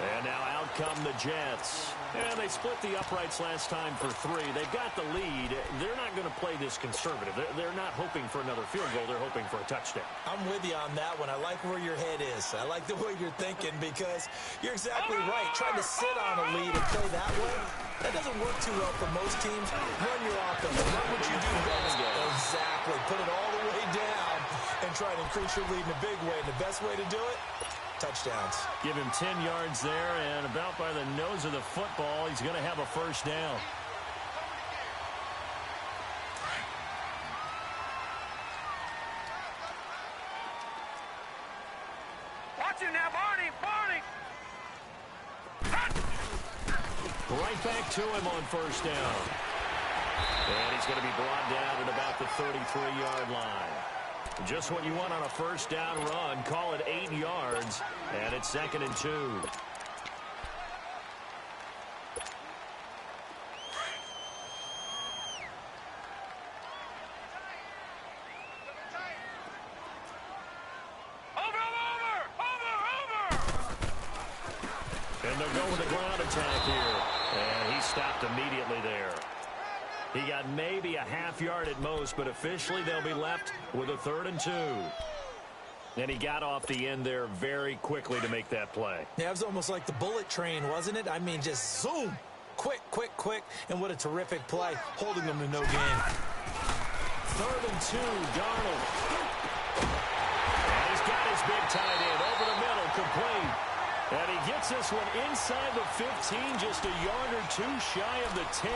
And now out come the Jets. And they split the uprights last time for 3. They've got the lead. They're not going to play this conservative. They're not hoping for another field goal. They're hoping for a touchdown. I'm with you on that one. I like where your head is. I like the way you're thinking because you're exactly right. Trying to sit on a lead and play that way, that doesn't work too well for most teams. Run your offense. Run what you do best. Exactly. Put it all the way down and try to increase your lead in a big way. And the best way to do it, touchdowns. Give him 10 yards there, and about by the nose of the football, he's going to have a first down. Watch him now, Barney! Right back to him on first down. And he's going to be brought down at about the 33-yard line. Just what you want on a first down run. Call it 8 yards, and it's 2nd and 2. And they'll go with a ground attack here. And he stopped immediately there. He got maybe a half yard at most, but officially they'll be left with a 3rd and 2. And he got off the end there very quickly to make that play. Yeah, it was almost like the bullet train, wasn't it? I mean, just zoom. Quick. And what a terrific play, holding them to no gain. 3rd and 2, Darnold. And he's got his big tight end over the middle, complete. And he gets gets this one inside the 15, just a yard or two shy of the 10.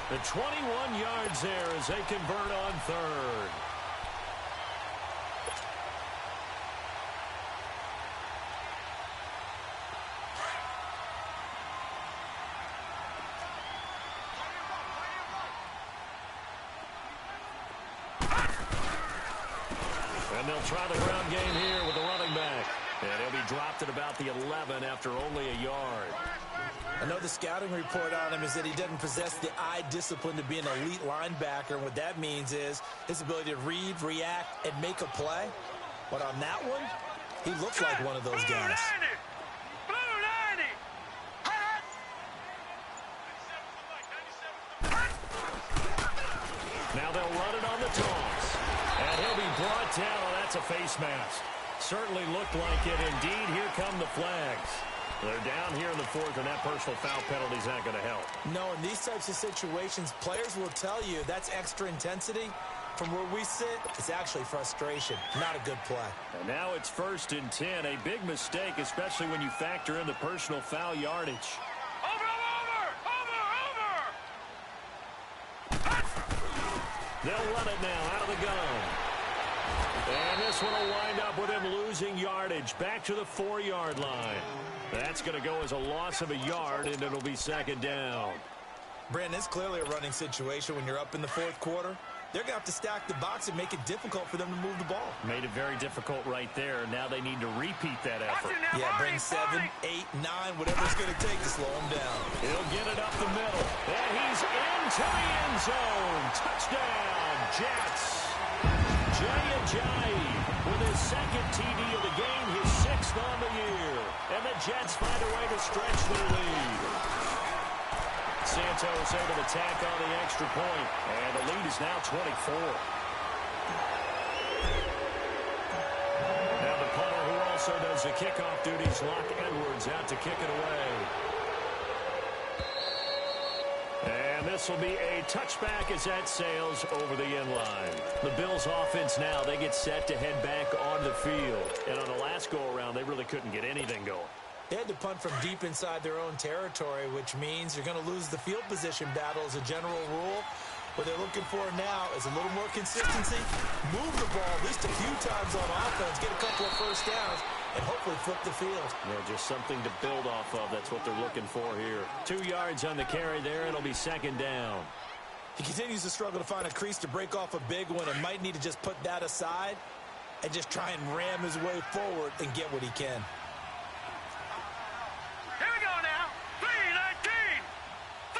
The 21 yards there as they convert on third. And they'll try the ground game here with the running back. And he'll be dropped at about the 11 after only a yard. I know the scouting report on him is that he doesn't possess the eye discipline to be an elite linebacker. And what that means is his ability to read, react, and make a play. But on that one, he looks like one of those guys. Now they'll run it on the toss. And he'll be brought down. Oh, that's a face mask. Certainly looked like it. Indeed, here come the flags. They're down here in the fourth, and that personal foul penalty is not going to help. No, in these types of situations, players will tell you that's extra intensity. From where we sit, it's actually frustration. Not a good play. And now it's 1st and 10. A big mistake, especially when you factor in the personal foul yardage. They'll run it now out of the gun. And this one will wind up with him losing yardage back to the 4-yard line. That's going to go as a loss of a yard, and it'll be 2nd down. Brandon, it's clearly a running situation when you're up in the 4th quarter. They're going to have to stack the box and make it difficult for them to move the ball. Made it very difficult right there. Now they need to repeat that effort. Yeah, bring 7, 8, 9, whatever it's going to take to slow him down. He'll get it up the middle. And he's into the end zone. Touchdown, Jets. Jay Ajayi with his 2nd TD of the game, his 6th on the year. And the Jets find a way to stretch their lead. Santos able to tack on the extra point, and the lead is now 24. Now the punter, who also does the kickoff duties, Locke Edwards, out to kick it away. And this will be a touchback as that sails over the end line. The Bills offense now, they get set to head back on the field. And on the last go-around, they really couldn't get anything going. They had to punt from deep inside their own territory, which means you're going to lose the field position battle as a general rule. What they're looking for now is a little more consistency, move the ball at least a few times on offense, get a couple of first downs, and hopefully flip the field. Yeah, just something to build off of. That's what they're looking for here. 2 yards on the carry there, and it'll be 2nd down. He continues to struggle to find a crease to break off a big one and might need to just put that aside and just try and ram his way forward and get what he can. Here we go now. 3-19. 3-19.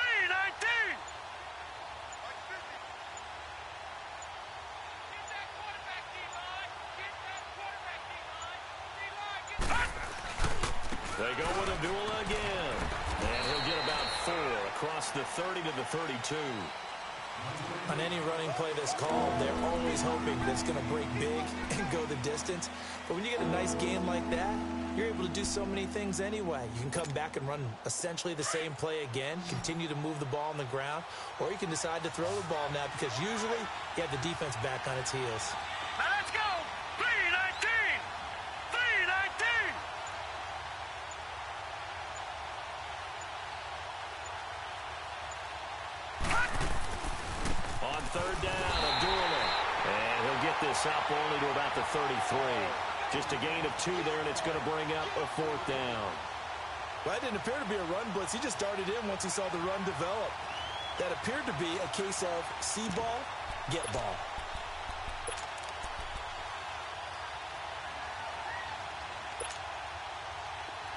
They go with a duel again. And he'll get about 4 across the 30 to the 32. On any running play that's called, they're always hoping that it's going to break big and go the distance. But when you get a nice game like that, you're able to do so many things anyway. You can come back and run essentially the same play again, continue to move the ball on the ground, or you can decide to throw the ball now because usually you have the defense back on its heels. Now let's go. 3-19. 3-19. On 3rd down, Abdullah. And he'll get this up only to about the 33. Just a gain of 2 there, and it's going to bring up a 4th down. Well, that didn't appear to be a run blitz. He just darted in once he saw the run develop. That appeared to be a case of see ball, get ball.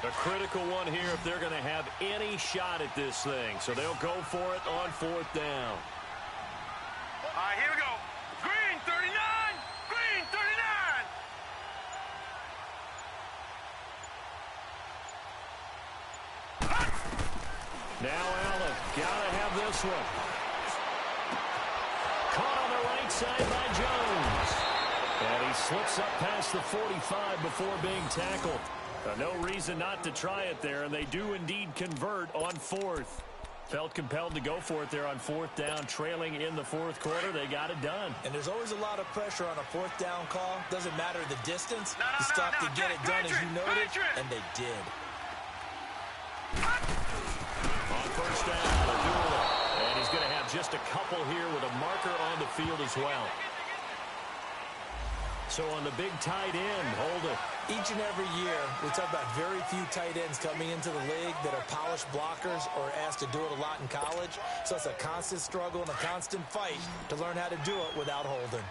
A critical one here if they're going to have any shot at this thing. So they'll go for it on 4th down. All right, here we go. Green 39. Green 39. Now Allen, gotta have this one. Caught on the right side by Jones. And he slips up past the 45 before being tackled. No reason not to try it there, and they do indeed convert on 4th. Felt compelled to go for it there on 4th down, trailing in the 4th quarter. They got it done. And there's always a lot of pressure on a 4th down call. Doesn't matter the distance. You stop to get it done, as you noted, and they did. first down. Abdullah. And he's going to have just a couple here with a marker on the field as well. So on the big tight end, hold it. Each and every year, we talk about very few tight ends coming into the league that are polished blockers or asked to do it a lot in college. So it's a constant struggle and a constant fight to learn how to do it without holding.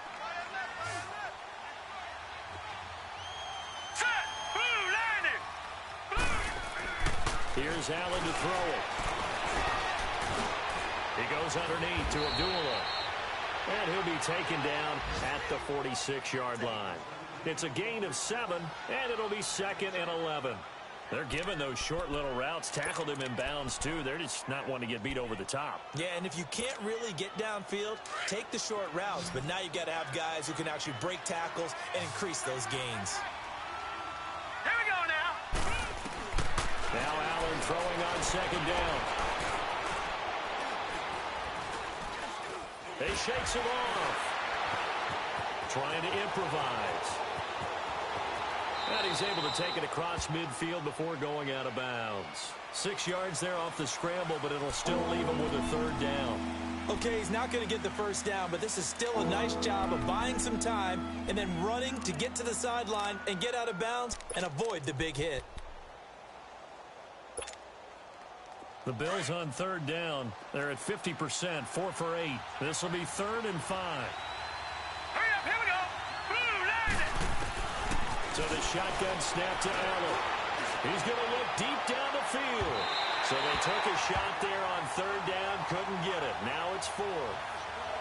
Here's Allen to throw it. He goes underneath to Abdullah. And he'll be taken down at the 46-yard line. It's a gain of 7, and it'll be 2nd and 11. They're giving those short little routes. Tackled him in bounds, too. They're just not wanting to get beat over the top. Yeah, and if you can't really get downfield, take the short routes. But now you've got to have guys who can actually break tackles and increase those gains. Here we go now. Now Allen throwing on 2nd down. He shakes it off. Trying to improvise. And he's able to take it across midfield before going out of bounds. 6 yards there off the scramble, but it'll still leave him with a 3rd down. Okay, he's not going to get the first down, but this is still a nice job of buying some time and then running to get to the sideline and get out of bounds and avoid the big hit. The Bills on 3rd down. They're at 50%, 4 for 8. This will be 3rd and 5. Hurry up, here we go. Blue, line it. So the shotgun snap to Allen. He's going to look deep down the field. So they took a shot there on 3rd down, couldn't get it. Now it's 4.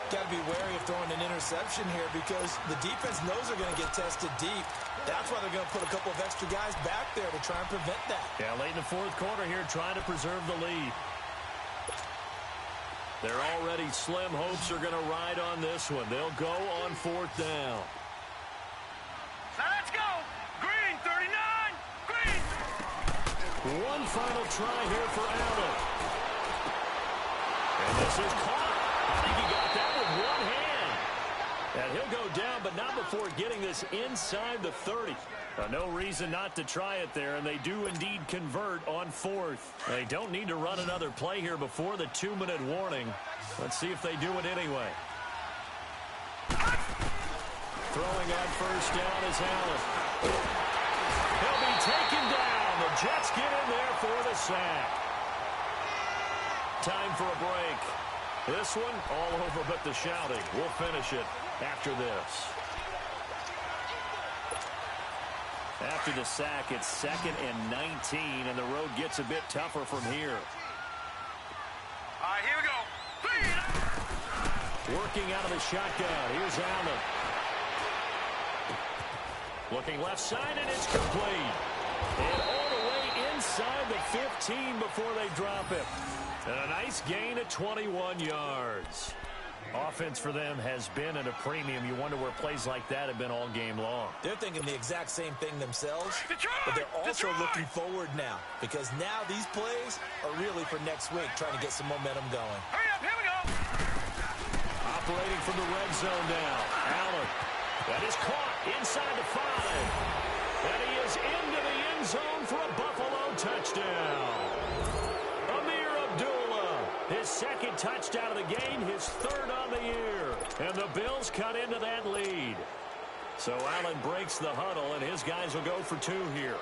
Got to be wary of throwing an interception here because the defense knows they're going to get tested deep. That's why they're going to put a couple of extra guys back there to try and prevent that. Yeah, late in the 4th quarter here, trying to preserve the lead. They're already slim hopes are going to ride on this one. They'll go on 4th down. Now let's go. Green, 39. Green. One final try here for Allen. And this is caught. I think he got that with one hand. And he'll go down, but not before getting this inside the 30. No reason not to try it there, and they do indeed convert on 4th. They don't need to run another play here before the 2-minute warning. Let's see if they do it anyway. Throwing on 1st down is Allen. He'll be taken down. The Jets get in there for the sack. Time for a break. This one all over but the shouting. We'll finish it after this. After the sack, it's 2nd and 19, and the road gets a bit tougher from here. All right, here we go. Working out of the shotgun. Here's Allen. Looking left side, and it's complete. And all the way inside the 15 before they drop it. And a nice gain of 21 yards. Offense for them has been at a premium. You wonder where plays like that have been all game long. They're thinking the exact same thing themselves, but they're also looking forward now because now these plays are really for next week, trying to get some momentum going. Hurry up, here we go. Operating from the red zone now. Allen. That is caught inside the 5. And he is into the end zone for a Buffalo touchdown. His 2nd touchdown of the game, his 3rd on the year. And the Bills cut into that lead. So Allen breaks the huddle, and his guys will go for 2 here.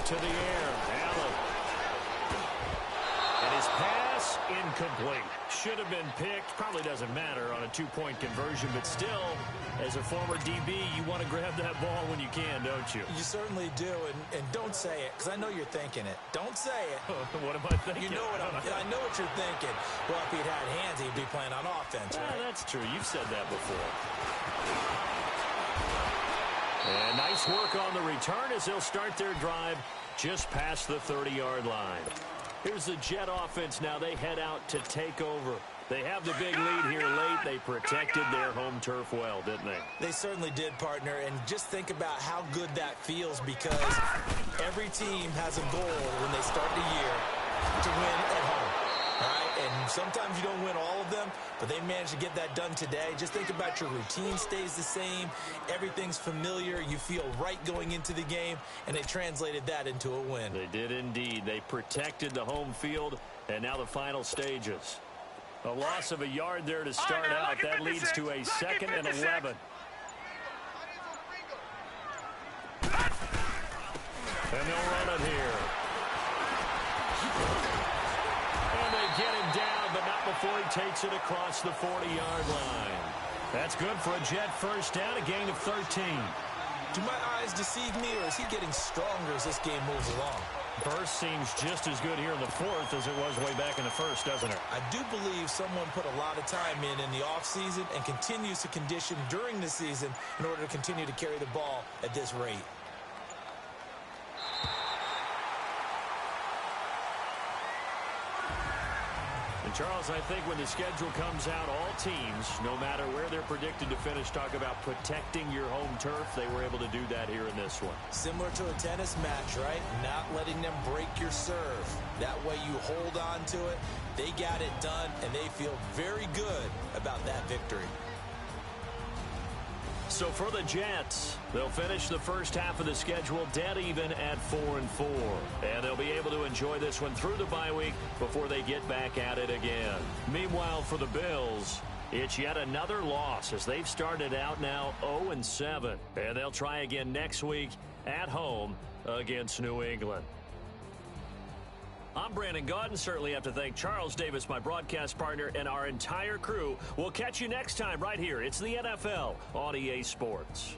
To the air, Allen. And his pass incomplete. Should have been picked. Probably doesn't matter on a 2-point conversion, but still, as a former DB, you want to grab that ball when you can, don't you? You certainly do, and don't say it, because I know you're thinking it. Don't say it. What am I thinking? You know what I know what you're thinking. Well, if he'd had hands, he'd be playing on offense, right? That's true. You've said that before. And nice work on the return as they'll start their drive just past the 30-yard line. Here's the Jet offense now. They head out to take over. They have the big lead here late. They protected their home turf well, didn't they? They certainly did, partner. And just think about how good that feels because every team has a goal when they start the year to win at home. All right? And Sometimes you don't win all of them, but they managed to get that done today. Just think about your routine stays the same. Everything's familiar. You feel right going into the game, and they translated that into a win. They did indeed. They protected the home field, and now the final stages. A loss of a yard there to start out. That leads to a 2nd and 11. And they'll run it here. And they get him down, but not before he takes it across the 40-yard line. That's good for a Jet first down, a gain of 13. Do my eyes deceive me, or is he getting stronger as this game moves along? Burst seems just as good here in the 4th as it was way back in the 1st, doesn't it? I do believe someone put a lot of time in the offseason and continues to condition during the season in order to continue to carry the ball at this rate. And Charles, I think when the schedule comes out, all teams, no matter where they're predicted to finish, talk about protecting your home turf. They were able to do that here in this one. Similar to a tennis match, right? Not letting them break your serve. That way you hold on to it. They got it done, and they feel very good about that victory. So for the Jets, they'll finish the first half of the schedule dead even at 4-4. And they'll be able to enjoy this one through the bye week before they get back at it again. Meanwhile, for the Bills, it's yet another loss as they've started out now 0-7. And they'll try again next week at home against New England. I'm Brandon Gaudin. Certainly have to thank Charles Davis, my broadcast partner, and our entire crew. We'll catch you next time right here. It's the NFL on EA Sports.